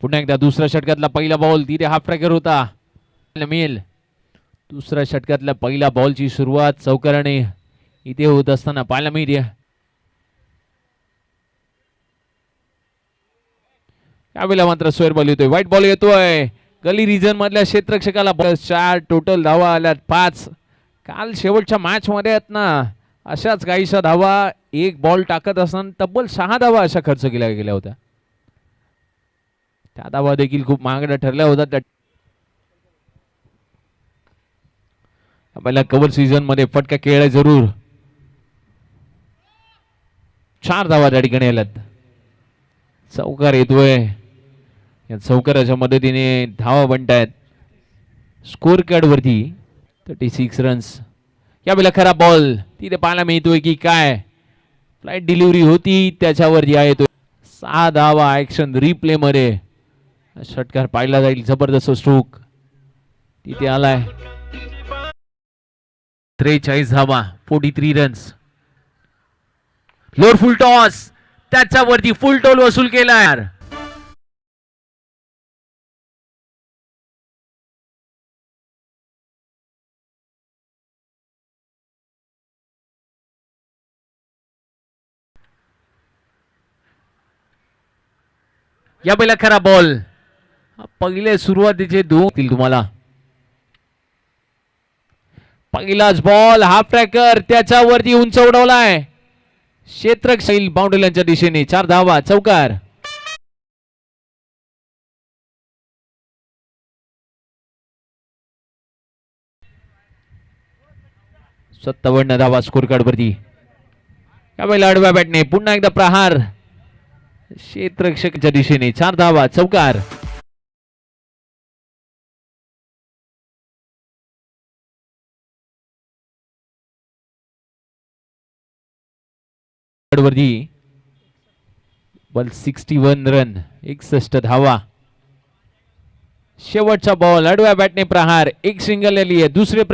पुन्हा एकदा दुसऱ्या षटकातला पहिला बॉल तिथे हाफ ट्रॅकर होता मिळेल. दुसऱ्या षटकातल्या पहिल्या बॉलची सुरुवात चौकाराने इथे होत असताना पाहायला मिळते. यावेळेला मात्र स्क्वेअर बॉल येतोय, व्हाईट बॉल येतोय गली रिजन मधल्या क्षेत्ररक्षकाला. 4 टोटल धावा आल्यात 5. काल शेवटच्या मॅच मध्ये आहेत ना अशाच काहीशा धावा एक बॉल टाकत असताना तब्बल 6 धावा अशा खर्च केल्या गेल्या होत्या. त्या धावा देखील खूप महागड्या ठरल्या होत्या. आपल्याला कव्हर सीझन मध्ये फटका खेळाय जरूर. 4 धावा त्या ठिकाणी आल्यात. चौकार येतोय, या चौकाराच्या मदतीने धावा बनतायत स्कोर कार्ड वरती. 36 रन्स. यावेळेला खरा बॉल तिथे पाहायला मिळतोय की काय फ्लाइट डिलिव्हरी होती त्याच्यावरती आहे तो 6 धावा. ऍक्शन रिप्ले मध्ये षटकार पाहिला जाईल. जबरदस्त स्ट्रोक तिथे आलाय. 43 धावा 43 रन्स. लोअर फुल टॉस त्याच्यावरती फुल टोल वसूल केला यार. या पहिला खरा बॉल. पहिले सुरुवातीचे 2 तुम्हाला. पहिलाच बॉल हाफ ट्रॅकर त्याच्यावरती उंच उडवलाय क्षेत्ररक्षक बाउंड्रीच्या दिशेने. 4 धावा चौकार. सत्तावन्न धावा स्कोर कार्ड वरती. यावेळेला आडव्या बॅटने पुन्हा एकदा प्रहार क्षेत्ररक्षकाच्या दिशेने. 4 धावा चौकार. वरती बॉल 61 रन 61 धावा. शेवटचा बॉल आडव्या बॅटने प्रहार. एक सिंगल आली आहे. दुसरे